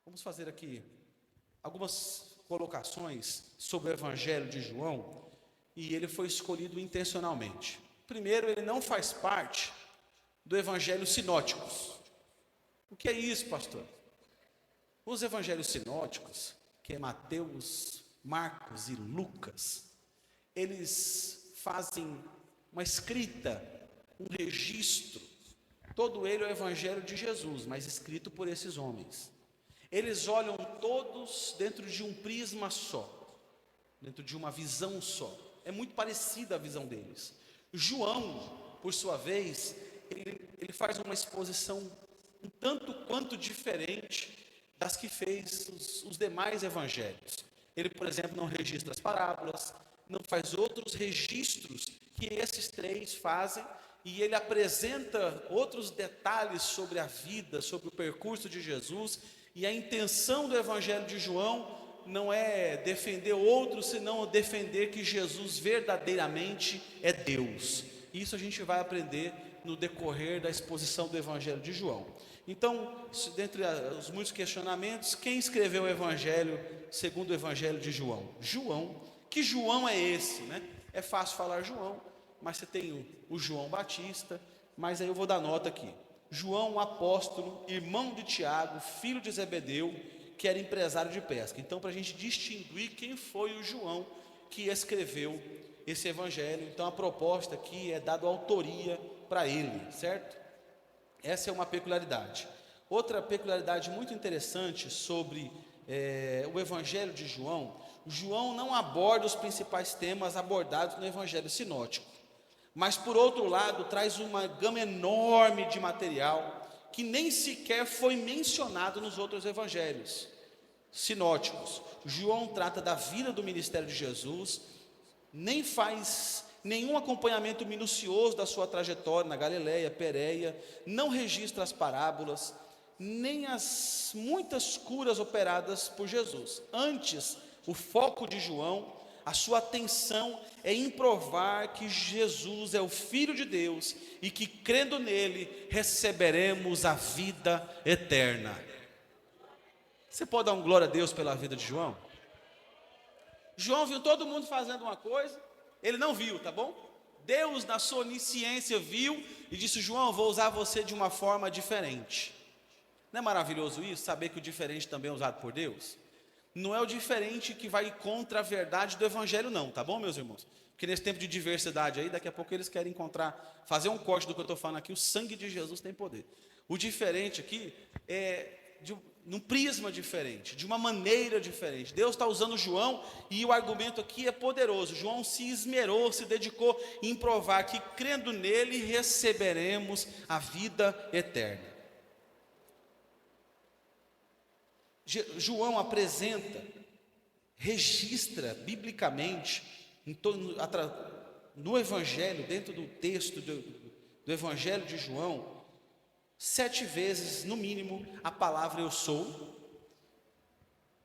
Vamos fazer aqui algumas colocações sobre o Evangelho de João, e ele foi escolhido intencionalmente. Primeiro, ele não faz parte do Evangelho sinóticos. O que é isso, pastor? Os Evangelhos sinóticos, que é Mateus, Marcos e Lucas, eles fazem uma escrita, um registro. Todo ele é o Evangelho de Jesus, mas escrito por esses homens. Eles olham todos dentro de um prisma só, dentro de uma visão só. É muito parecida a visão deles. João, por sua vez, ele faz uma exposição um tanto quanto diferente das que fez os demais evangelhos. Ele, por exemplo, não registra as parábolas, não faz outros registros que esses três fazem, e ele apresenta outros detalhes sobre a vida, sobre o percurso de Jesus. E a intenção do Evangelho de João não é defender outros, senão defender que Jesus verdadeiramente é Deus. Isso a gente vai aprender no decorrer da exposição do Evangelho de João. Então, dentre os muitos questionamentos, quem escreveu o Evangelho segundo o Evangelho de João? João. Que João é esse, né? É fácil falar João, mas você tem o João Batista, mas aí eu vou dar nota aqui. João, apóstolo, irmão de Tiago, filho de Zebedeu, que era empresário de pesca. Então, para a gente distinguir quem foi o João que escreveu esse evangelho, então a proposta aqui é dar autoria para ele, certo? Essa é uma peculiaridade. Outra peculiaridade muito interessante sobre o evangelho de João, João não aborda os principais temas abordados no evangelho sinótico, mas por outro lado traz uma gama enorme de material que nem sequer foi mencionado nos outros evangelhos sinóticos. João trata da vida do ministério de Jesus, nem faz nenhum acompanhamento minucioso da sua trajetória na Galileia, Pérea, não registra as parábolas, nem as muitas curas operadas por Jesus. Antes, o foco de João, a sua atenção é em provar que Jesus é o Filho de Deus e que, crendo nele, receberemos a vida eterna. Você pode dar um glória a Deus pela vida de João? João viu todo mundo fazendo uma coisa, ele não viu, tá bom? Deus, na sua onisciência, viu e disse: João, vou usar você de uma forma diferente. Não é maravilhoso isso? Saber que o diferente também é usado por Deus? Não é o diferente que vai contra a verdade do evangelho, não, tá bom, meus irmãos? Porque nesse tempo de diversidade aí, daqui a pouco eles querem fazer um corte do que eu estou falando aqui. O sangue de Jesus tem poder. O diferente aqui é num prisma diferente, de uma maneira diferente. Deus está usando João, e o argumento aqui é poderoso. João se esmerou, se dedicou em provar que, crendo nele, receberemos a vida eterna. João apresenta, registra biblicamente, no Evangelho, dentro do texto do Evangelho de João, 7 vezes, no mínimo, a palavra eu sou.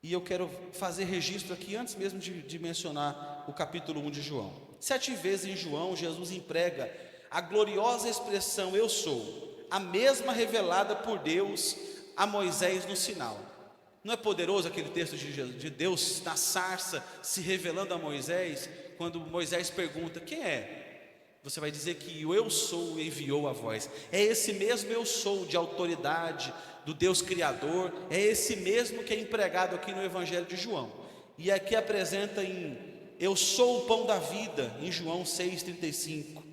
E eu quero fazer registro aqui, antes mesmo de mencionar o capítulo 1 de João. 7 vezes em João, Jesus emprega a gloriosa expressão eu sou, a mesma revelada por Deus a Moisés no sinal. Não é poderoso aquele texto de Deus na sarça se revelando a Moisés, quando Moisés pergunta: quem é? Você vai dizer que o eu sou enviou a voz. É esse mesmo eu sou de autoridade do Deus Criador, é esse mesmo que é empregado aqui no Evangelho de João. E aqui apresenta em eu sou o pão da vida, em João 6,35.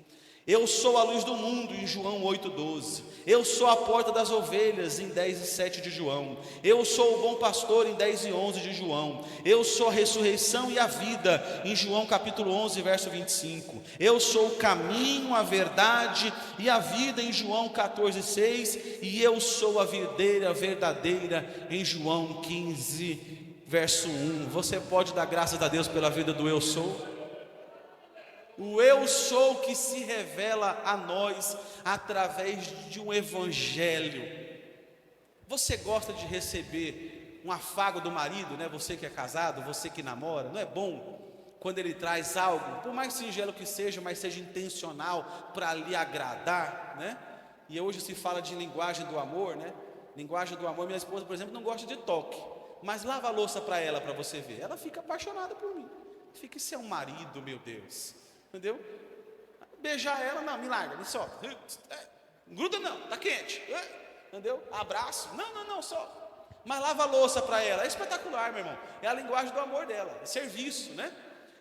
Eu sou a luz do mundo, em João 8,12. Eu sou a porta das ovelhas, em 10,7 de João. Eu sou o bom pastor, em 10,11 de João. Eu sou a ressurreição e a vida, em João capítulo 11, verso 25. Eu sou o caminho, a verdade e a vida, em João 14,6. E eu sou a videira verdadeira, em João 15, verso 1. Você pode dar graças a Deus pela vida do eu sou? O eu sou que se revela a nós através de um evangelho. Você gosta de receber um afago do marido, né? Você que é casado, você que namora, não é bom quando ele traz algo, por mais singelo que seja, mas seja intencional para lhe agradar, né? E hoje se fala de linguagem do amor, né? Linguagem do amor, minha esposa, por exemplo, não gosta de toque, mas lava a louça para ela, para você ver, ela fica apaixonada por mim. Fica, isso é um marido, meu Deus, entendeu? Beijar ela, não, me larga, me solta, gruda não, tá quente, entendeu? Abraço, não, só. Mas lava a louça para ela, é espetacular, meu irmão, é a linguagem do amor dela, é serviço, né?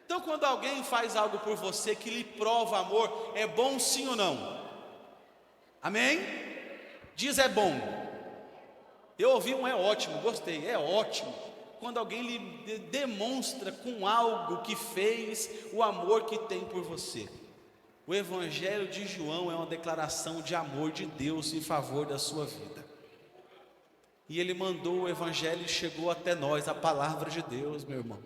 Então, quando alguém faz algo por você que lhe prova amor, é bom sim ou não? Amém? Diz é bom. Eu ouvi um é ótimo, gostei, é ótimo. Quando alguém lhe demonstra com algo que fez o amor que tem por você. O Evangelho de João é uma declaração de amor de Deus em favor da sua vida. E ele mandou o Evangelho e chegou até nós, a palavra de Deus, meu irmão.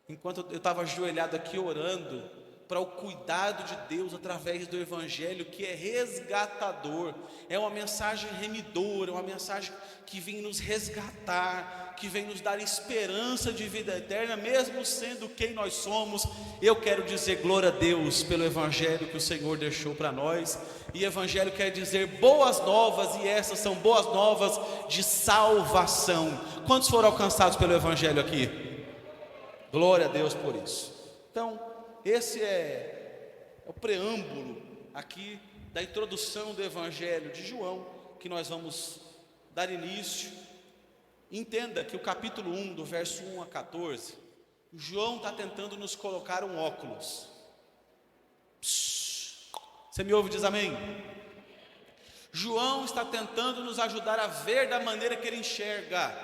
Enquanto eu estava ajoelhado aqui orando para o cuidado de Deus através do Evangelho, que é resgatador, é uma mensagem remidora, é uma mensagem que vem nos resgatar, que vem nos dar esperança de vida eterna, mesmo sendo quem nós somos. Eu quero dizer glória a Deus pelo Evangelho que o Senhor deixou para nós. E Evangelho quer dizer boas novas, e essas são boas novas de salvação. Quantos foram alcançados pelo Evangelho aqui? Glória a Deus por isso. Então, esse é o preâmbulo aqui da introdução do Evangelho de João, que nós vamos dar início. Entenda que o capítulo 1, do verso 1 a 14, João está tentando nos colocar um óculos. Você me ouve, diz amém? João está tentando nos ajudar a ver da maneira que ele enxerga.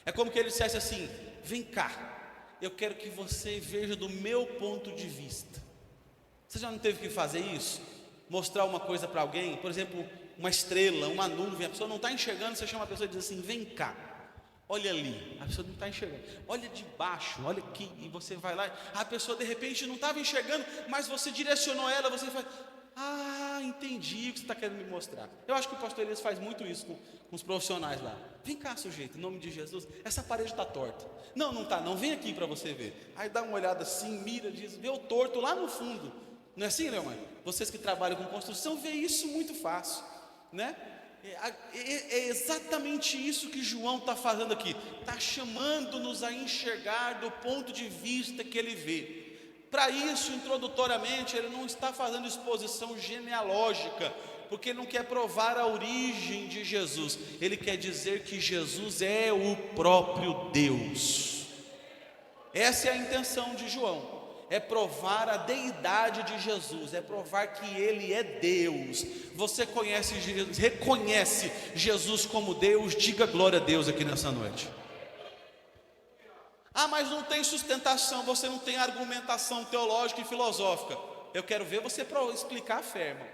É como que ele dissesse assim: vem cá, eu quero que você veja do meu ponto de vista. Você já não teve que fazer isso? Mostrar uma coisa para alguém, por exemplo, uma estrela, uma nuvem, a pessoa não está enxergando, você chama a pessoa e diz assim: vem cá, olha ali, a pessoa não está enxergando, olha de baixo, olha aqui, e você vai lá, a pessoa de repente não estava enxergando, mas você direcionou ela, você faz: ah, entendi o que você está querendo me mostrar. Eu acho que o pastor Elias faz muito isso com os profissionais lá. Vem cá, sujeito, em nome de Jesus, essa parede está torta. Não está não, vem aqui para você ver. Aí dá uma olhada assim, mira, diz, vê o torto lá no fundo. Não é assim, Leomar? Vocês que trabalham com construção, vê isso muito fácil, né? É exatamente isso que João está fazendo aqui. Está chamando-nos a enxergar do ponto de vista que ele vê. Para isso, introdutoriamente, ele não está fazendo exposição genealógica, porque ele não quer provar a origem de Jesus. Ele quer dizer que Jesus é o próprio Deus. Essa é a intenção de João. É provar a deidade de Jesus, é provar que Ele é Deus. Você conhece Jesus, reconhece Jesus como Deus? Diga glória a Deus aqui nessa noite. Ah, mas não tem sustentação, você não tem argumentação teológica e filosófica. Eu quero ver você explicar a fé, irmão.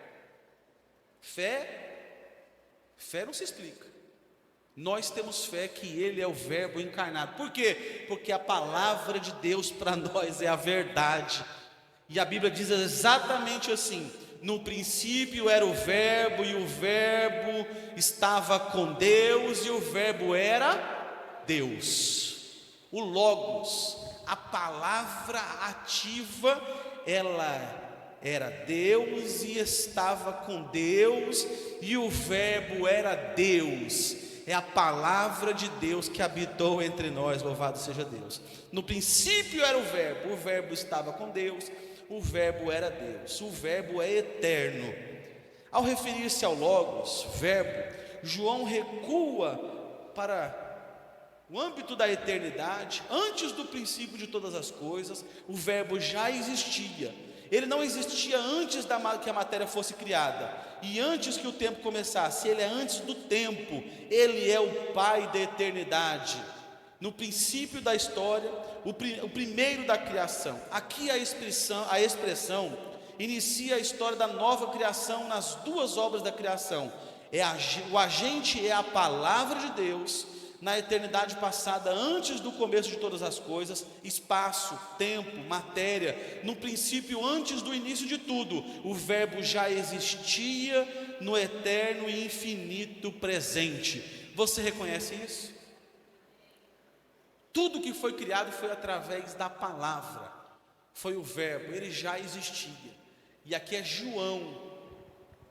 Fé não se explica. Nós temos fé que Ele é o Verbo encarnado. Por quê? Porque a palavra de Deus para nós é a verdade. E a Bíblia diz exatamente assim: no princípio era o Verbo, e o Verbo estava com Deus, e o Verbo era Deus. O Logos, a palavra ativa, ela era Deus e estava com Deus, e o Verbo era Deus. É a palavra de Deus que habitou entre nós, louvado seja Deus. No princípio era o Verbo estava com Deus, o Verbo era Deus, o Verbo é eterno. Ao referir-se ao Logos, Verbo, João recua para o âmbito da eternidade. Antes do princípio de todas as coisas, o Verbo já existia. Ele não existia antes que a matéria fosse criada, e antes que o tempo começasse. Ele é antes do tempo, Ele é o Pai da eternidade. No princípio da história, o primeiro da criação. Aqui a expressão inicia a história da nova criação nas duas obras da criação. O agente é a palavra de Deus, na eternidade passada, antes do começo de todas as coisas, espaço, tempo, matéria. No princípio, antes do início de tudo, o Verbo já existia no eterno e infinito presente. Você reconhece isso? Tudo que foi criado foi através da palavra, foi o Verbo, ele já existia. E aqui é João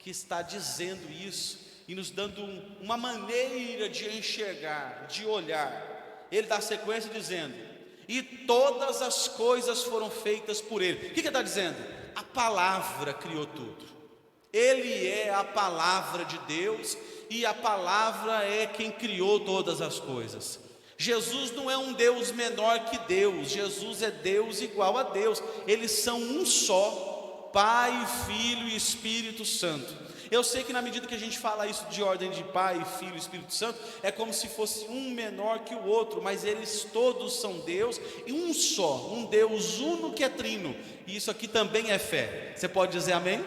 que está dizendo isso, e nos dando uma maneira de enxergar, de olhar. Ele dá sequência dizendo: e todas as coisas foram feitas por Ele. O que ele está dizendo? A palavra criou tudo. Ele é a palavra de Deus, e a palavra é quem criou todas as coisas. Jesus não é um Deus menor que Deus, Jesus é Deus igual a Deus. Eles são um só, Pai, Filho e Espírito Santo. Eu sei que na medida que a gente fala isso de ordem de Pai, Filho e Espírito Santo, é como se fosse um menor que o outro, mas eles todos são Deus e um só, um Deus uno que é trino. E isso aqui também é fé. Você pode dizer amém?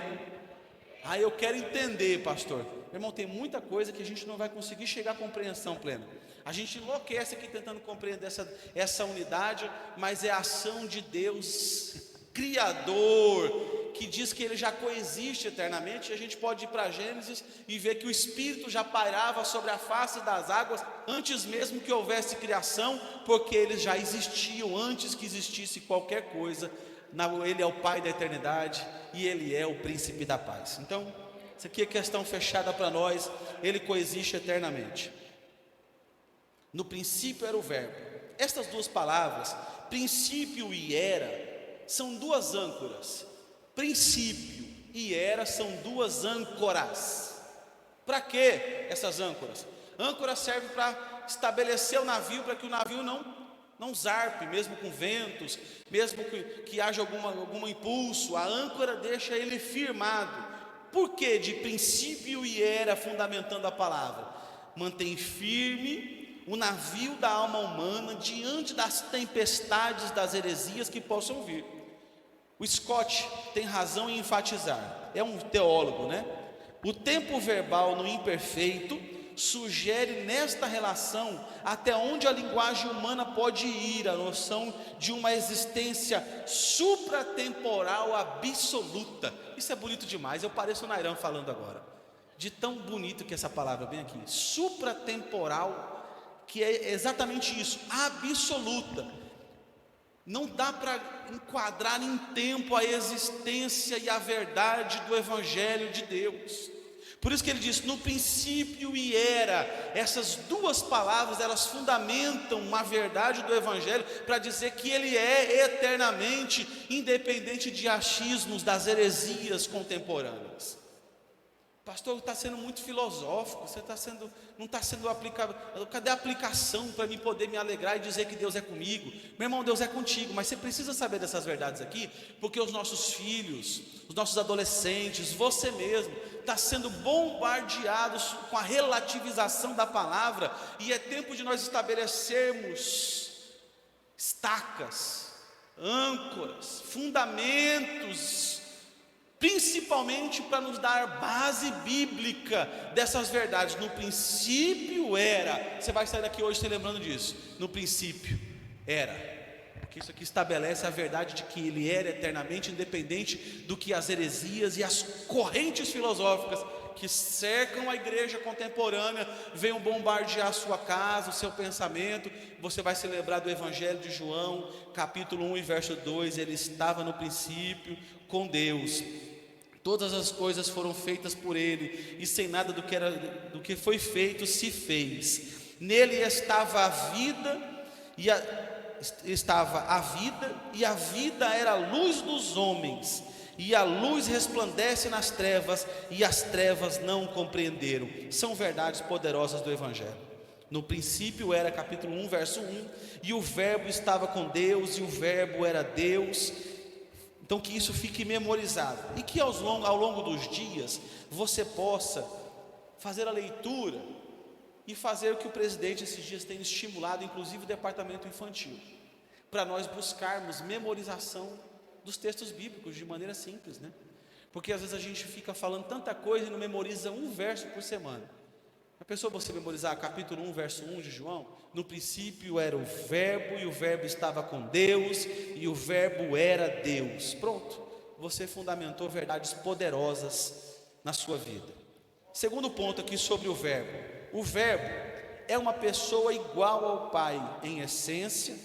Eu quero entender, pastor. Meu irmão, tem muita coisa que a gente não vai conseguir chegar à compreensão plena. A gente enlouquece aqui tentando compreender essa unidade, mas é a ação de Deus Criador, que diz que Ele já coexiste eternamente. E a gente pode ir para Gênesis e ver que o Espírito já pairava sobre a face das águas antes mesmo que houvesse criação, porque eles já existiam antes que existisse qualquer coisa. Ele é o Pai da eternidade e Ele é o Príncipe da paz. Então, isso aqui é questão fechada para nós. Ele coexiste eternamente. No princípio era o verbo. Estas duas palavras, princípio e era, são duas âncoras. Princípio e era são duas âncoras. Para que essas âncoras? Âncora serve para estabelecer o navio, para que o navio não zarpe, mesmo com ventos, mesmo que haja algum impulso. A âncora deixa ele firmado. Por que de princípio e era fundamentando a palavra? Mantém firme o navio da alma humana diante das tempestades, das heresias que possam vir. O Scott tem razão em enfatizar, é um teólogo, né? O tempo verbal no imperfeito sugere nesta relação até onde a linguagem humana pode ir, a noção de uma existência supratemporal absoluta. Isso é bonito demais, eu pareço o Nairão falando agora, de tão bonito que essa palavra vem aqui, supratemporal, que é exatamente isso, absoluta. Não dá para enquadrar em tempo a existência e a verdade do Evangelho de Deus. Por isso que ele diz, no princípio e era. Essas duas palavras, elas fundamentam uma verdade do Evangelho, para dizer que ele é eternamente, independente de achismos, das heresias contemporâneas. Pastor, está sendo muito filosófico, não está sendo aplicado. Cadê a aplicação para mim poder me alegrar e dizer que Deus é comigo? Meu irmão, Deus é contigo, mas você precisa saber dessas verdades aqui, porque os nossos filhos, os nossos adolescentes, você mesmo, está sendo bombardeados com a relativização da palavra, e é tempo de nós estabelecermos estacas, âncoras, fundamentos, principalmente para nos dar base bíblica dessas verdades. No princípio era. Você vai sair daqui hoje se lembrando disso. No princípio era, porque isso aqui estabelece a verdade de que ele era eternamente, independente do que as heresias e as correntes filosóficas que cercam a igreja contemporânea venham bombardear a sua casa, o seu pensamento. Você vai se lembrar do Evangelho de João, capítulo 1 e verso 2. Ele estava no princípio com Deus. Todas as coisas foram feitas por Ele, e sem nada do que foi feito se fez. Nele estava a vida, e a vida era a luz dos homens, e a luz resplandece nas trevas, e as trevas não compreenderam. São verdades poderosas do Evangelho. No princípio era, capítulo 1, verso 1, e o verbo estava com Deus, e o verbo era Deus. Então que isso fique memorizado, e que ao longo dos dias você possa fazer a leitura e fazer o que o presidente esses dias tem estimulado, inclusive o departamento infantil, para nós buscarmos memorização dos textos bíblicos de maneira simples, né? Porque às vezes a gente fica falando tanta coisa e não memoriza um verso por semana. A pessoa, você memorizar capítulo 1, verso 1 de João, no princípio era o verbo, e o verbo estava com Deus, e o verbo era Deus. Pronto, você fundamentou verdades poderosas na sua vida. Segundo ponto aqui sobre o verbo. O verbo é uma pessoa igual ao Pai em essência,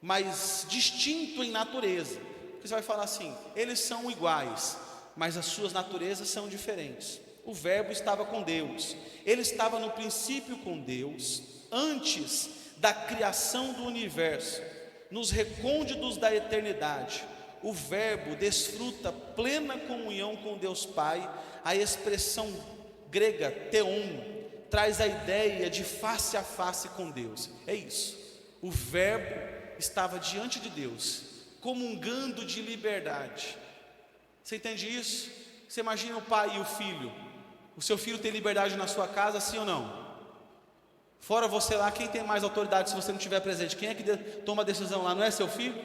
mas distinto em natureza. Porque você vai falar assim, eles são iguais, mas as suas naturezas são diferentes. O Verbo estava com Deus. Ele estava no princípio com Deus, antes da criação do universo, nos recônditos da eternidade. O Verbo desfruta plena comunhão com Deus Pai. A expressão grega theon traz a ideia de face a face com Deus. É isso. O Verbo estava diante de Deus, comungando de liberdade. Você entende isso? Você imagina o pai e o filho. O seu filho tem liberdade na sua casa, sim ou não? Fora você lá, quem tem mais autoridade se você não estiver presente? Quem é que toma a decisão lá? Não é seu filho?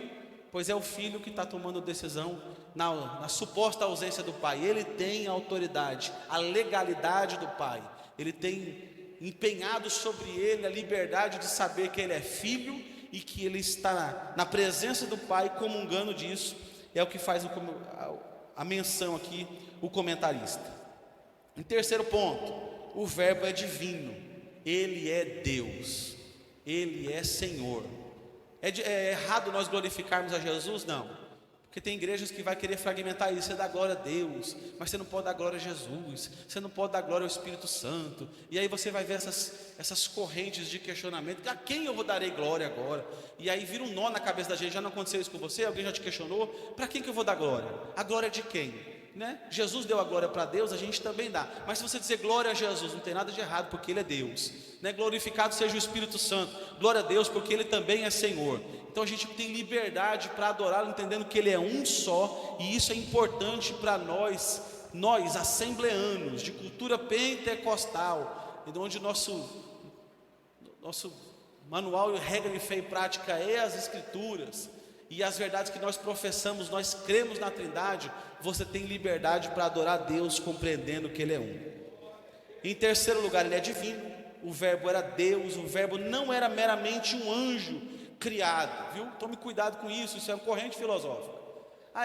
Pois é o filho que está tomando decisão na suposta ausência do pai. Ele tem a autoridade, a legalidade do pai. Ele tem empenhado sobre ele a liberdade de saber que ele é filho e que ele está na presença do pai, comungando disso. É o que faz a menção aqui o comentarista. Em terceiro ponto, o Verbo é divino. Ele é Deus, Ele é Senhor. É errado nós glorificarmos a Jesus? Não, porque tem igrejas que vai querer fragmentar isso. Você dá glória a Deus, mas você não pode dar glória a Jesus, você não pode dar glória ao Espírito Santo. E aí você vai ver essas correntes de questionamento: a quem eu vou darei glória agora? E aí vira um nó na cabeça da gente. Já não aconteceu isso com você? Alguém já te questionou? Para quem que eu vou dar glória? A glória de quem? Né? Jesus deu a glória para Deus, a gente também dá. Mas se você dizer glória a Jesus, não tem nada de errado, porque Ele é Deus, né? Glorificado seja o Espírito Santo. Glória a Deus, porque Ele também é Senhor. Então a gente tem liberdade para adorá-lo, entendendo que Ele é um só. E isso é importante para nós assembleanos de cultura pentecostal, onde nosso manual, regra de fé e prática é as Escrituras e as verdades que nós professamos. Nós cremos na Trindade. Você tem liberdade para adorar a Deus, compreendendo que Ele é um. Em terceiro lugar, Ele é divino. O Verbo era Deus. O Verbo não era meramente um anjo criado, viu? Tome cuidado com isso, isso é uma corrente filosófica.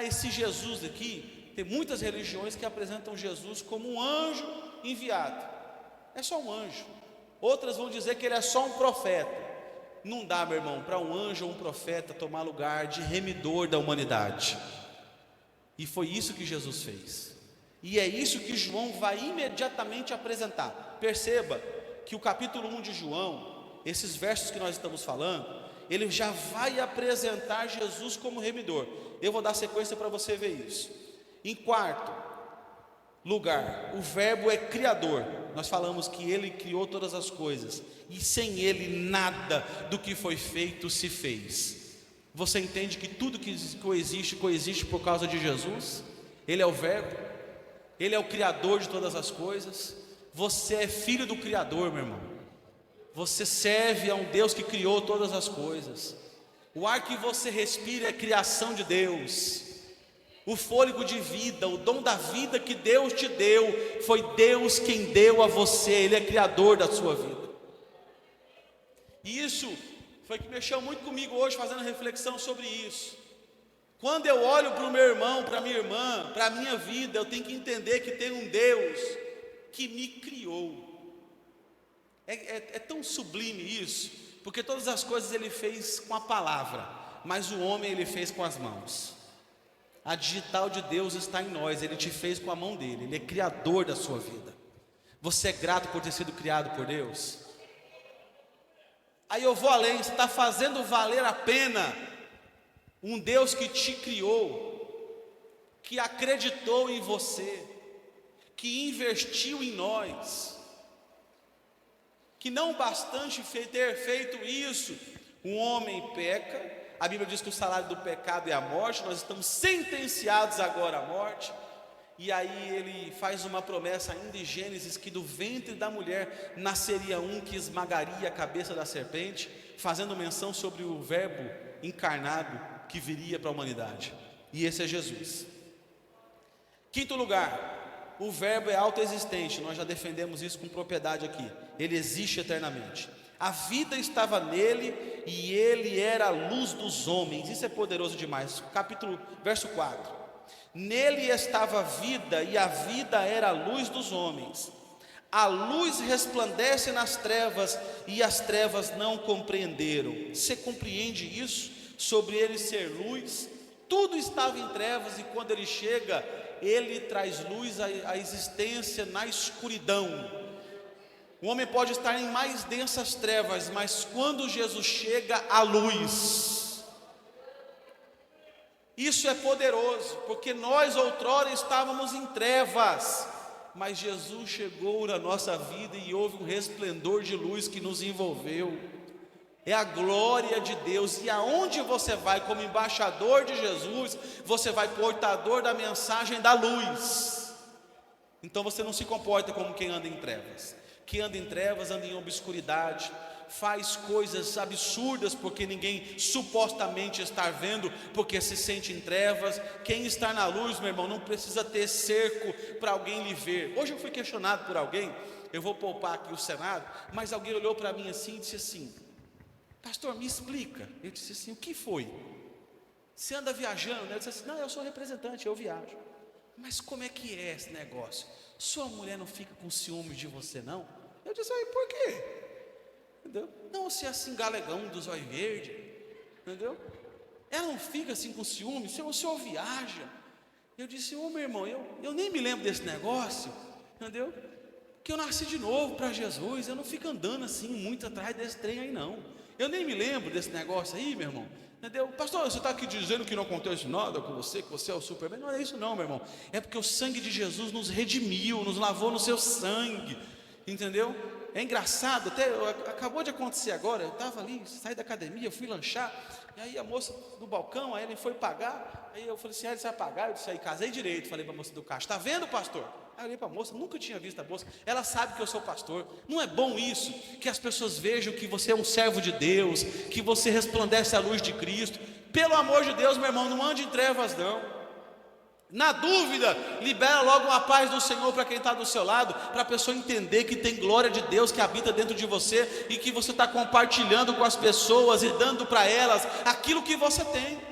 Esse Jesus aqui, tem muitas religiões que apresentam Jesus como um anjo enviado. É só um anjo. Outras vão dizer que Ele é só um profeta. Não dá, meu irmão, para um anjo ou um profeta tomar lugar de remidor da humanidade. E foi isso que Jesus fez. E é isso que João vai imediatamente apresentar. Perceba que o capítulo 1 de João, esses versos que nós estamos falando, ele já vai apresentar Jesus como remidor. Eu vou dar sequência para você ver isso. Em quarto lugar, o Verbo é criador. Nós falamos que Ele criou todas as coisas, e sem Ele nada do que foi feito se fez. Você entende que tudo que coexiste por causa de Jesus? Ele é o Verbo, Ele é o Criador de todas as coisas. Você é filho do Criador, meu irmão. Você serve a um Deus que criou todas as coisas. O ar que você respira é criação de Deus. O fôlego de vida, o dom da vida que Deus te deu, foi Deus quem deu a você. Ele é criador da sua vida. E isso foi que mexeu muito comigo hoje, fazendo reflexão sobre isso. Quando eu olho para o meu irmão, para a minha irmã, para a minha vida, eu tenho que entender que tem um Deus que me criou. É tão sublime isso, porque todas as coisas Ele fez com a palavra, mas o homem Ele fez com as mãos. A digital de Deus está em nós. Ele te fez com a mão dele. Ele é criador da sua vida. Você é grato por ter sido criado por Deus? Aí eu vou além. Você está fazendo valer a pena um Deus que te criou, que acreditou em você, que investiu em nós, que não bastante ter feito isso, um homem peca. A Bíblia diz que o salário do pecado é a morte. Nós estamos sentenciados agora à morte. E aí ele faz uma promessa ainda em Gênesis, que do ventre da mulher nasceria um que esmagaria a cabeça da serpente, fazendo menção sobre o Verbo encarnado que viria para a humanidade. E esse é Jesus. Quinto lugar, o Verbo é autoexistente. Nós já defendemos isso com propriedade aqui. Ele existe eternamente. A vida estava nele e ele era a luz dos homens. Isso é poderoso demais. Verso 4. Nele estava a vida, e a vida era a luz dos homens. A luz resplandece nas trevas, e as trevas não compreenderam. Você compreende isso? Sobre ele ser luz? Tudo estava em trevas, e quando ele chega, ele traz luz à existência na escuridão. O homem pode estar em mais densas trevas, mas quando Jesus chega, a luz. Isso é poderoso, porque nós outrora estávamos em trevas, mas Jesus chegou na nossa vida e houve um resplendor de luz que nos envolveu. É a glória de Deus, e aonde você vai como embaixador de Jesus, você vai portador da mensagem da luz. Então você não se comporta como quem anda em trevas. Quem anda em trevas anda em obscuridade, faz coisas absurdas porque ninguém supostamente está vendo, porque se sente em trevas. Quem está na luz, meu irmão, não precisa ter cerco para alguém lhe ver. Hoje eu fui questionado por alguém, eu vou poupar aqui o Senado, mas alguém olhou para mim assim e disse assim: pastor, me explica. Eu disse assim: o que foi? Você anda viajando, né? Eu disse assim: não, eu sou representante, eu viajo. Mas como é que é esse negócio? Sua mulher não fica com ciúmes de você, não? Eu disse: aí, por quê? Entendeu? Não, você é assim galegão dos olhos verdes, entendeu? Ela não fica assim com ciúmes, o senhor viaja. Eu disse: ô meu irmão, eu nem me lembro desse negócio, entendeu? Que eu nasci de novo para Jesus, eu não fico andando assim muito atrás desse trem aí não. Eu nem me lembro desse negócio aí, meu irmão, entendeu? Pastor, você está aqui dizendo que não acontece nada com você, que você é o Superman. Não é isso não, meu irmão. É porque o sangue de Jesus nos redimiu, nos lavou no seu sangue, entendeu? É engraçado, até acabou de acontecer agora. Eu estava ali, saí da academia, fui lanchar, e aí a moça do balcão, aí ele foi pagar. Aí eu falei assim: você vai pagar? Eu disse: aí casei direito. Falei para a moça do caixa: está vendo, pastor? Aí eu olhei para a moça, nunca tinha visto a moça. Ela sabe que eu sou pastor. Não é bom isso? Que as pessoas vejam que você é um servo de Deus, que você resplandece a luz de Cristo. Pelo amor de Deus, meu irmão, não ande em trevas não. Na dúvida, libera logo uma paz do Senhor para quem está do seu lado, para a pessoa entender que tem glória de Deus que habita dentro de você, e que você está compartilhando com as pessoas e dando para elas aquilo que você tem.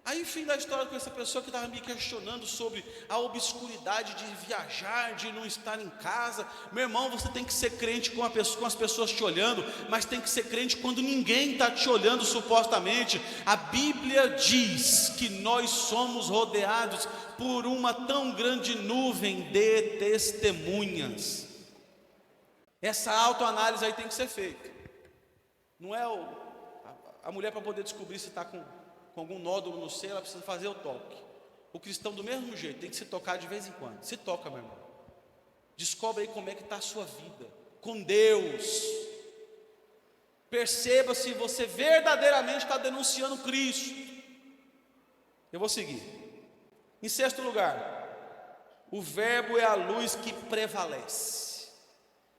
Aí, fim da história com essa pessoa que estava me questionando sobre a obscuridade de viajar, de não estar em casa. Meu irmão, você tem que ser crente com as pessoas te olhando, mas tem que ser crente quando ninguém está te olhando supostamente. A Bíblia diz que nós somos rodeados por uma tão grande nuvem de testemunhas. Essa autoanálise aí tem que ser feita. Não é a mulher, para poder descobrir se está com algum nódulo no seio, ela precisa fazer o toque. O cristão do mesmo jeito, tem que se tocar de vez em quando. Se toca, meu irmão. Descobre aí como é que está a sua vida com Deus. Perceba se você verdadeiramente está denunciando Cristo. Eu vou seguir. Em sexto lugar, o verbo é a luz que prevalece.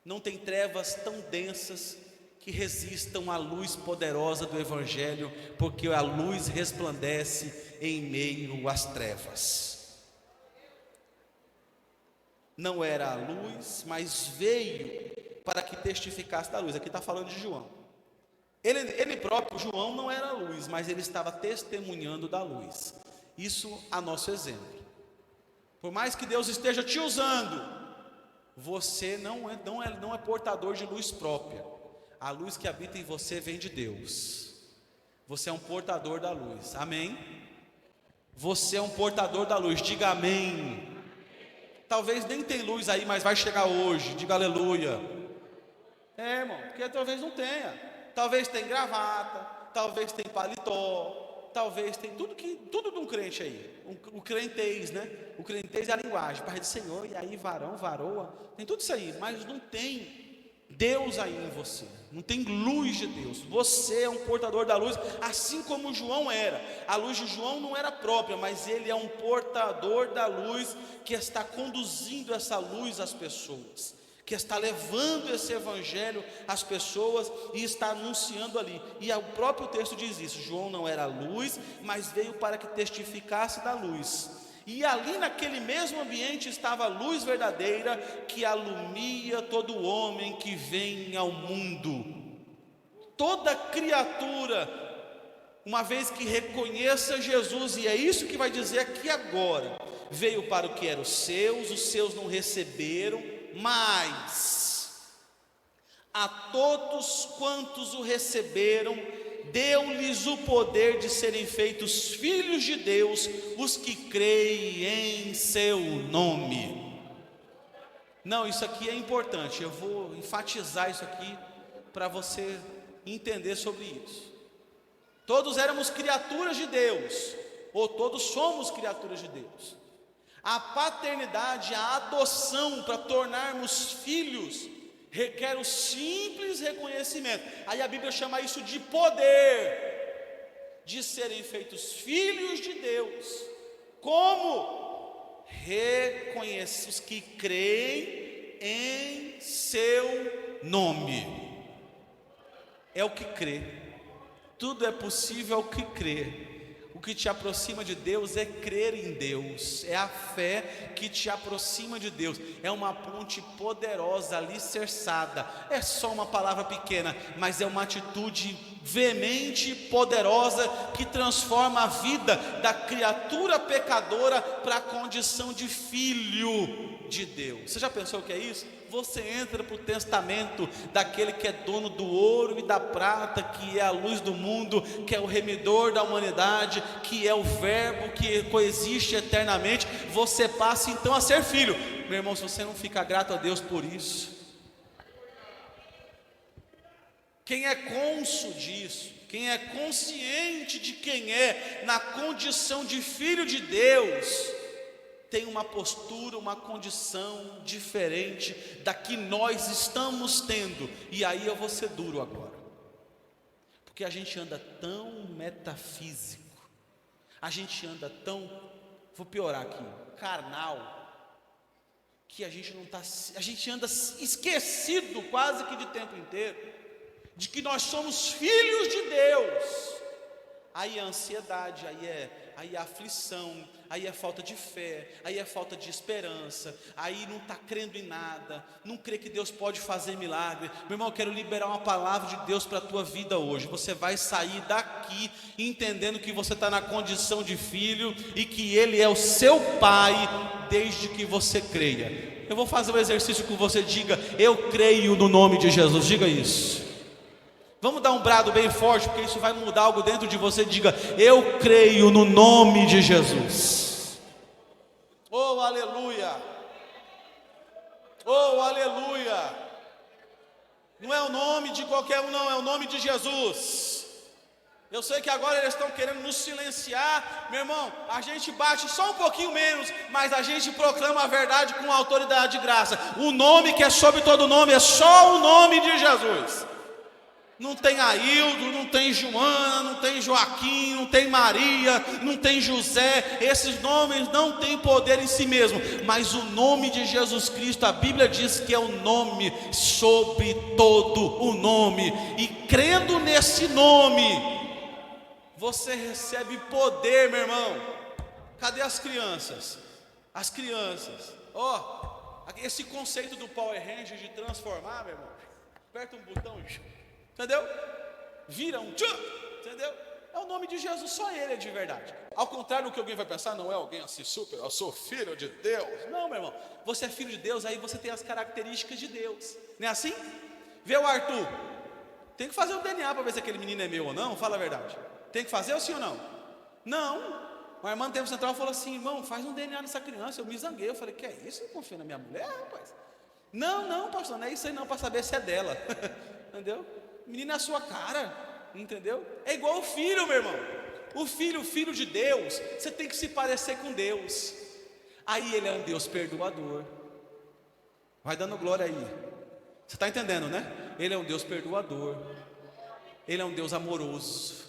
Não tem trevas tão densas que resistam à luz poderosa do Evangelho, porque a luz resplandece em meio às trevas. Não era a luz, mas veio para que testificasse da luz. Aqui está falando de João. Ele próprio, João, não era a luz, mas ele estava testemunhando da luz. Isso a nosso exemplo. Por mais que Deus esteja te usando, você não é portador de luz própria. A luz que habita em você vem de Deus. Você é um portador da luz. Amém? Você é um portador da luz. Diga amém. Talvez nem tem luz aí, mas vai chegar hoje. Diga aleluia. É, irmão, porque talvez não tenha. Talvez tenha gravata, talvez tenha paletó, talvez tenha tudo de um crente aí. O crentez, né? O crentez é a linguagem. Pai do Senhor, e aí varão, varoa. Tem tudo isso aí, mas não tem Deus aí em você, não tem luz de Deus. Você é um portador da luz, assim como João era. A luz de João não era própria, mas ele é um portador da luz, que está conduzindo essa luz às pessoas, que está levando esse evangelho às pessoas e está anunciando ali. E o próprio texto diz isso: João não era a luz, mas veio para que testificasse da luz. E ali naquele mesmo ambiente estava a luz verdadeira, que alumia todo homem que vem ao mundo. Toda criatura, uma vez que reconheça Jesus, e é isso que vai dizer aqui agora: veio para o que eram os seus não receberam, mas a todos quantos o receberam, deu-lhes o poder de serem feitos filhos de Deus, os que creem em seu nome. Não, isso aqui é importante, eu vou enfatizar isso aqui para você entender sobre isso. Todos éramos criaturas de Deus, ou todos somos criaturas de Deus. A paternidade, a adoção para tornarmos filhos, requer o simples reconhecimento. Aí a Bíblia chama isso de poder, de serem feitos filhos de Deus. Como? Reconhecer os que creem em seu nome. É o que crê. Tudo é possível ao que crê. O que te aproxima de Deus é crer em Deus, é a fé que te aproxima de Deus, é uma ponte poderosa, alicerçada. É só uma palavra pequena, mas é uma atitude veemente e poderosa que transforma a vida da criatura pecadora para a condição de filho de Deus. Você já pensou o que é isso? Você entra para o testamento daquele que é dono do ouro e da prata, que é a luz do mundo, que é o remidor da humanidade, que é o verbo que coexiste eternamente. Você passa então a ser filho. Meu irmão, se você não fica grato a Deus por isso, quem é cônscio disso, quem é consciente de quem é na condição de filho de Deus, tem uma postura, uma condição diferente da que nós estamos tendo. E aí eu vou ser duro agora, porque a gente anda tão metafísico, a gente anda tão, vou piorar aqui, carnal, que a gente anda esquecido quase que de tempo inteiro, de que nós somos filhos de Deus. Aí é ansiedade, aí é aflição, aí é falta de fé, aí é falta de esperança, aí não está crendo em nada, não crê que Deus pode fazer milagre. Meu irmão, eu quero liberar uma palavra de Deus para a tua vida hoje. Você vai sair daqui entendendo que você está na condição de filho e que Ele é o seu Pai, desde que você creia. Eu vou fazer um exercício com você, diga: eu creio no nome de Jesus, diga isso. Vamos dar um brado bem forte, porque isso vai mudar algo dentro de você. Diga: eu creio no nome de Jesus. Oh, aleluia! Oh, aleluia! Não é o nome de qualquer um, não, é o nome de Jesus. Eu sei que agora eles estão querendo nos silenciar. Meu irmão, a gente bate só um pouquinho menos, mas a gente proclama a verdade com autoridade e graça. O nome que é sobre todo nome é só o nome de Jesus. Não tem Aildo, não tem Joana, não tem Joaquim, não tem Maria, não tem José. Esses nomes não têm poder em si mesmo, mas o nome de Jesus Cristo, a Bíblia diz que é o nome sobre todo o nome. E crendo nesse nome, você recebe poder, meu irmão. Cadê as crianças? As crianças, esse conceito do Power Ranger de transformar, meu irmão, aperta um botão e... entendeu? Vira um tchum, entendeu? É o nome de Jesus, só Ele é de verdade. Ao contrário do que alguém vai pensar, não é alguém assim super, eu sou filho de Deus. Não, meu irmão, você é filho de Deus, aí você tem as características de Deus. Não é assim? Vê o Arthur, tem que fazer o DNA para ver se aquele menino é meu ou não, fala a verdade. Tem que fazer ou sim ou não? Não. Uma irmã do Tempo Central falou assim: irmão, faz um DNA nessa criança. Eu me zanguei, eu falei: que é isso? Eu confio na minha mulher, rapaz? Não, pastor, não é isso aí não, para saber se é dela. Entendeu? Menino é a sua cara, entendeu? É igual o filho, meu irmão. O filho de Deus, você tem que se parecer com Deus. Aí Ele é um Deus perdoador. Vai dando glória aí. Você está entendendo, né? Ele é um Deus perdoador. Ele é um Deus amoroso.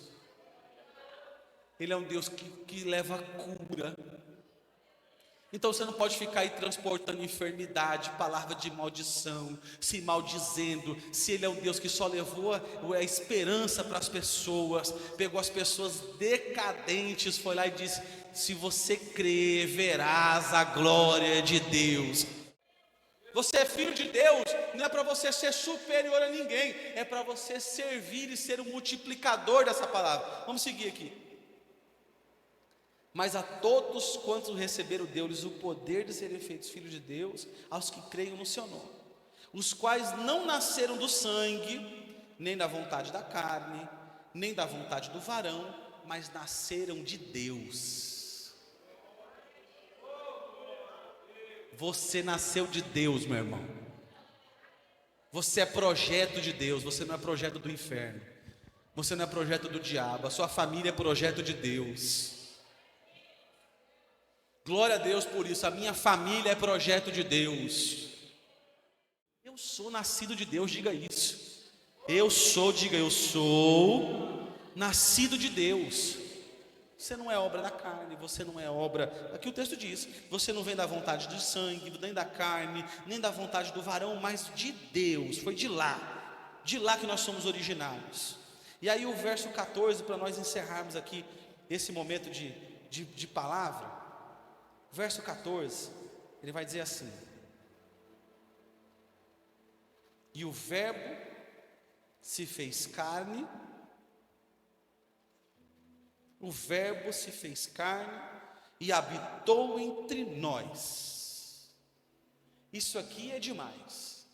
Ele é um Deus que leva cura. Então você não pode ficar aí transportando enfermidade, palavra de maldição, se maldizendo. Se Ele é um Deus que só levou a esperança para as pessoas, pegou as pessoas decadentes, foi lá e disse: se você crer, verás a glória de Deus. Você é filho de Deus, não é para você ser superior a ninguém, é para você servir e ser um multiplicador dessa palavra. Vamos seguir aqui. Mas a todos quantos receberam, deu-lhes o poder de serem feitos filhos de Deus, aos que creiam no seu nome, os quais não nasceram do sangue, nem da vontade da carne, nem da vontade do varão, mas nasceram de Deus. Você nasceu de Deus, meu irmão. Você é projeto de Deus, você não é projeto do inferno. Você não é projeto do diabo, a sua família é projeto de Deus. Glória a Deus por isso, a minha família é projeto de Deus. Eu sou nascido de Deus, diga isso. Eu sou nascido de Deus. Você não é obra da carne, você não é obra, aqui o texto diz, você não vem da vontade do sangue, nem da carne, nem da vontade do varão, mas de Deus, foi de lá que nós somos originários. E aí o verso 14, para nós encerrarmos aqui esse momento de palavra, verso 14, ele vai dizer assim: e o verbo se fez carne, e habitou entre nós. Isso aqui é demais.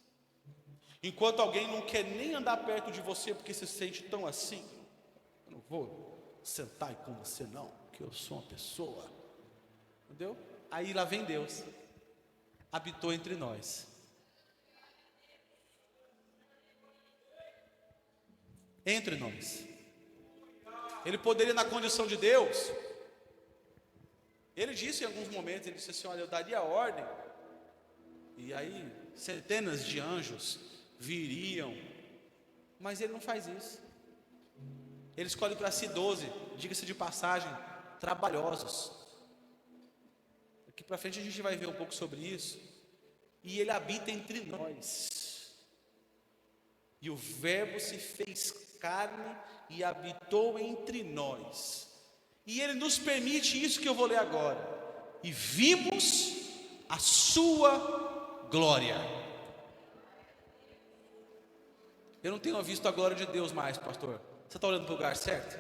Enquanto alguém não quer nem andar perto de você porque se sente tão assim, eu não vou sentar aí com você não, porque eu sou uma pessoa, entendeu? Aí lá vem Deus, habitou entre nós. Entre nós. Ele poderia, na condição de Deus, ele disse em alguns momentos, ele disse assim: olha, eu daria a ordem, e aí centenas de anjos viriam, mas ele não faz isso. Ele escolhe para si 12, diga-se de passagem, trabalhosos. Aqui para frente a gente vai ver um pouco sobre isso. E ele habita entre nós. E o verbo se fez carne e habitou entre nós. E ele nos permite isso que eu vou ler agora. E vimos a sua glória. Eu não tenho visto a glória de Deus mais, pastor. Você está olhando para o lugar certo?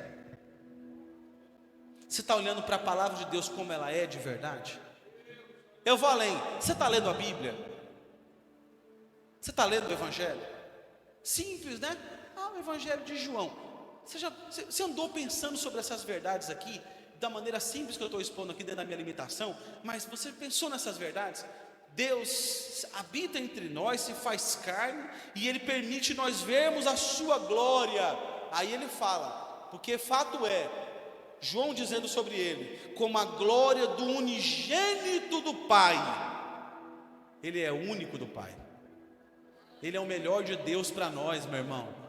Você está olhando para a palavra de Deus como ela é de verdade? Eu vou além. Você está lendo a Bíblia? Você está lendo o Evangelho? Simples, né? O Evangelho de João. Você andou pensando sobre essas verdades aqui, da maneira simples que eu estou expondo aqui dentro da minha limitação, mas você pensou nessas verdades? Deus habita entre nós, se faz carne, e Ele permite nós vermos a sua glória. Aí Ele fala, porque fato é, João dizendo sobre Ele, como a glória do unigênito do Pai. Ele é único do Pai. Ele é o melhor de Deus para nós, meu irmão.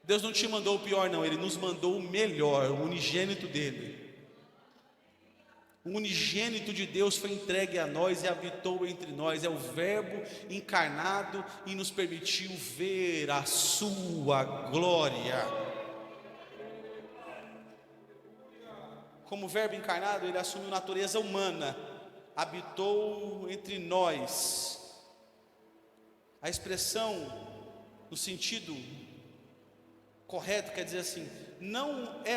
Deus não te mandou o pior não, Ele nos mandou o melhor, o unigênito dEle. O unigênito de Deus foi entregue a nós e habitou entre nós. É o verbo encarnado e nos permitiu ver a sua glória. Como verbo encarnado, Ele assumiu natureza humana, habitou entre nós. A expressão no sentido correto quer dizer assim, não é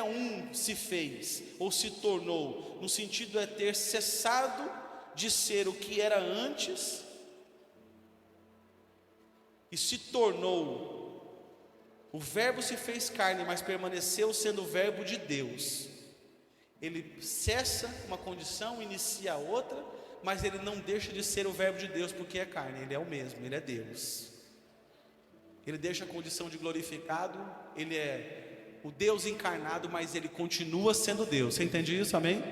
se fez ou se tornou, no sentido é ter cessado de ser o que era antes e se tornou. O verbo se fez carne, mas permaneceu sendo o verbo de Deus. Ele cessa uma condição, inicia outra, mas ele não deixa de ser o verbo de Deus porque é carne, ele é o mesmo, ele é Deus. Ele deixa a condição de glorificado, ele é o Deus encarnado, mas ele continua sendo Deus. Você entende isso, amém?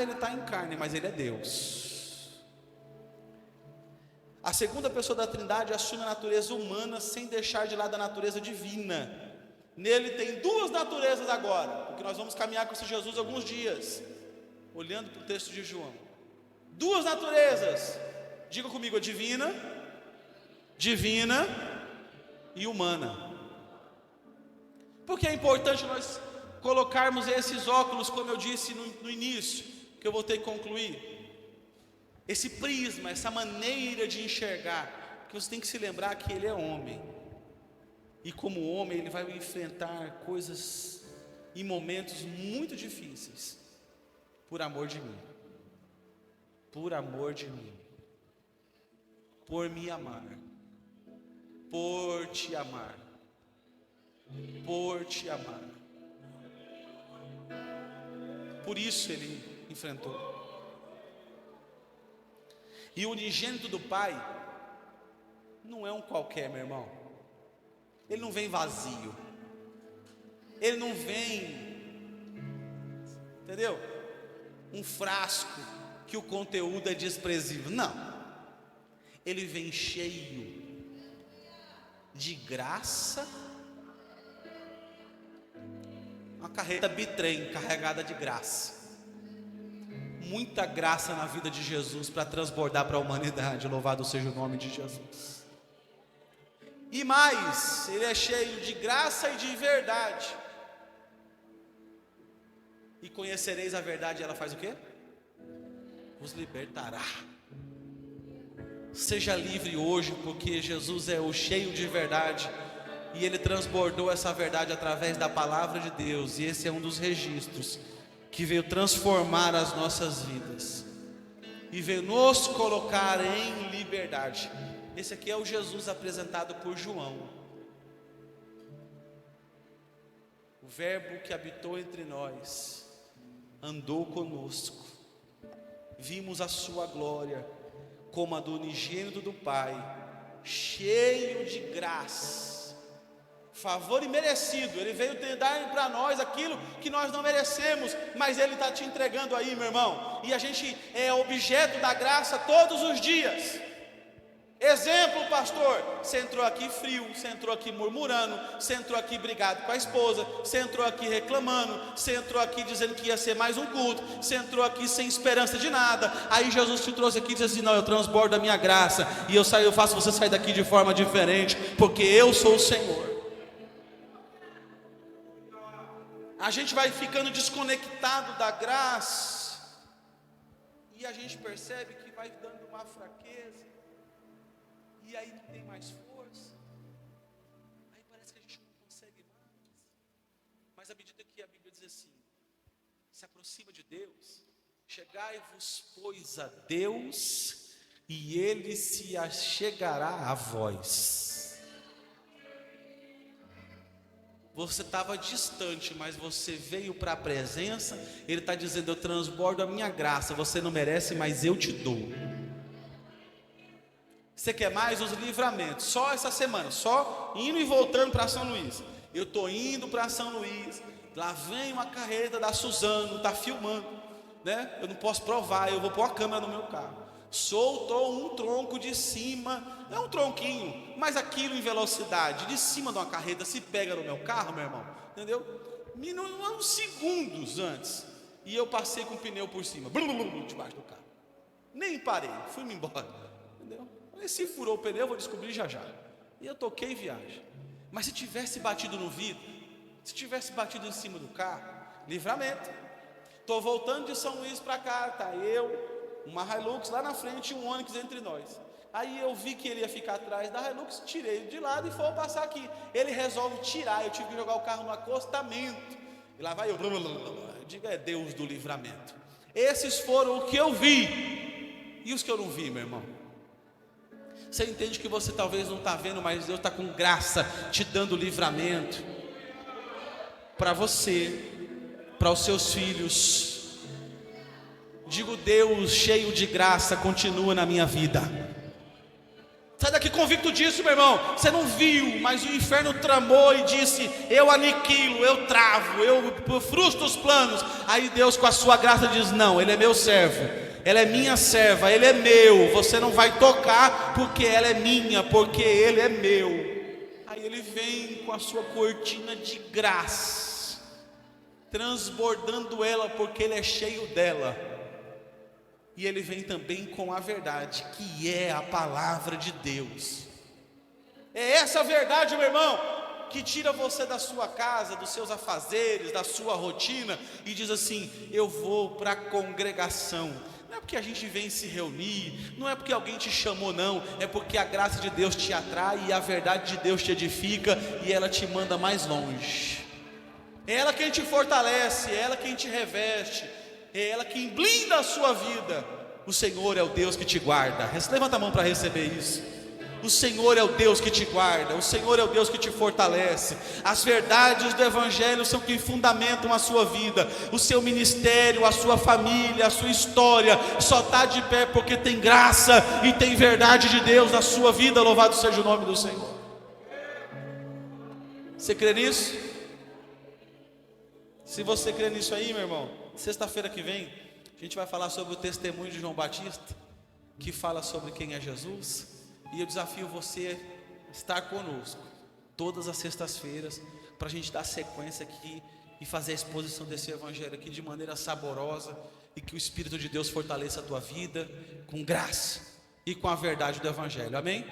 Ele está em carne, mas ele é Deus. A segunda pessoa da Trindade assume a natureza humana sem deixar de lado a natureza divina. Nele tem duas naturezas agora, porque nós vamos caminhar com esse Jesus alguns dias, olhando para o texto de João. Duas naturezas, diga comigo, a divina e humana. Porque é importante nós colocarmos esses óculos, como eu disse no início, que eu vou ter que concluir, esse prisma, essa maneira de enxergar, que você tem que se lembrar que ele é homem, e como homem ele vai enfrentar coisas e momentos muito difíceis, por amor de mim, por me amar, por te amar. por te amar. Por isso ele enfrentou. E o unigênito do Pai não é um qualquer, meu irmão. Ele não vem vazio. Ele não vem, entendeu? Um frasco que o conteúdo é desprezível. Não. Ele vem cheio de graça. Uma carreta bitrem carregada de graça. Muita graça na vida de Jesus para transbordar para a humanidade. Louvado seja o nome de Jesus. E mais, ele é cheio de graça e de verdade. E conhecereis a verdade, ela faz o quê? Vos libertará. Seja livre hoje, porque Jesus é o cheio de verdade. E ele transbordou essa verdade através da palavra de Deus. E esse é um dos registros que veio transformar as nossas vidas. E veio nos colocar em liberdade. Esse aqui é o Jesus apresentado por João. O verbo que habitou entre nós, andou conosco. Vimos a sua glória, como a do unigênito do Pai, cheio de graça, favor imerecido. Ele veio dar para nós aquilo que nós não merecemos, mas Ele está te entregando aí, meu irmão. E a gente é objeto da graça todos os dias. Exemplo, pastor, você entrou aqui frio, você entrou aqui murmurando, você entrou aqui brigado com a esposa, você entrou aqui reclamando, você entrou aqui dizendo que ia ser mais um culto, você entrou aqui sem esperança de nada. Aí Jesus te trouxe aqui e disse assim: não, eu transbordo a minha graça, e eu faço você sair daqui de forma diferente, porque eu sou o Senhor. A gente vai ficando desconectado da graça, e a gente percebe que vai dando uma fraqueza. E aí não tem mais força. Aí parece que a gente não consegue mais. Mas à medida que a Bíblia diz assim: se aproxima de Deus, chegai-vos, pois, a Deus, e Ele se achegará a vós. Você estava distante, mas você veio para a presença. Ele está dizendo: eu transbordo a minha graça. Você não merece, mas eu te dou. Você quer mais os livramentos? Só essa semana, só indo e voltando para São Luís. Eu estou indo para São Luís. Lá vem uma carreta da Suzano, está filmando, né? Eu não posso provar, eu vou pôr a câmera no meu carro. Soltou um tronco de cima, é um tronquinho, mas aquilo em velocidade, de cima de uma carreta, se pega no meu carro, meu irmão, entendeu? Uns segundos antes, e eu passei com o pneu por cima, debaixo do carro. Nem parei, fui-me embora, entendeu? Se furou o pneu, eu vou descobrir já já. E eu toquei viagem. Mas se tivesse batido no vidro, se tivesse batido em cima do carro, livramento. Estou voltando de São Luís para cá, tá eu, uma Hilux lá na frente e um Onix entre nós. Aí eu vi que ele ia ficar atrás da Hilux, tirei de lado e foi passar aqui. Ele resolve tirar, eu tive que jogar o carro no acostamento. E lá vai eu digo: é Deus do livramento. Esses foram o que eu vi. E os que eu não vi, meu irmão? Você entende que você talvez não está vendo, mas Deus está com graça te dando livramento para você, para os seus filhos. Digo: Deus cheio de graça continua na minha vida. Sai daqui convicto disso, meu irmão. Você não viu, mas o inferno tramou e disse: eu aniquilo, eu travo, eu frustro os planos. Aí Deus, com a sua graça, diz: não, ele é meu servo, ela é minha serva, ele é meu. Você não vai tocar porque ela é minha, porque ele é meu. Aí ele vem com a sua cortina de graça, transbordando ela, porque ele é cheio dela. E ele vem também com a verdade, que é a palavra de Deus. É essa verdade, meu irmão, que tira você da sua casa, dos seus afazeres, da sua rotina, e diz assim: eu vou para a congregação. Não é porque a gente vem se reunir, não é porque alguém te chamou, não. É porque a graça de Deus te atrai e a verdade de Deus te edifica, e ela te manda mais longe. É ela quem te fortalece, é ela quem te reveste, é ela quem blinda a sua vida. O Senhor é o Deus que te guarda. Levanta a mão para receber isso. O Senhor é o Deus que te guarda, o Senhor é o Deus que te fortalece. As verdades do Evangelho são que fundamentam a sua vida, o seu ministério, a sua família, a sua história. Só está de pé porque tem graça e tem verdade de Deus na sua vida. Louvado seja o nome do Senhor. Você crê nisso? Se você crê nisso aí, meu irmão, sexta-feira que vem a gente vai falar sobre o testemunho de João Batista, que fala sobre quem é Jesus. E eu desafio você a estar conosco todas as sextas-feiras, para a gente dar sequência aqui e fazer a exposição desse Evangelho aqui de maneira saborosa, e que o Espírito de Deus fortaleça a tua vida com graça e com a verdade do Evangelho. Amém?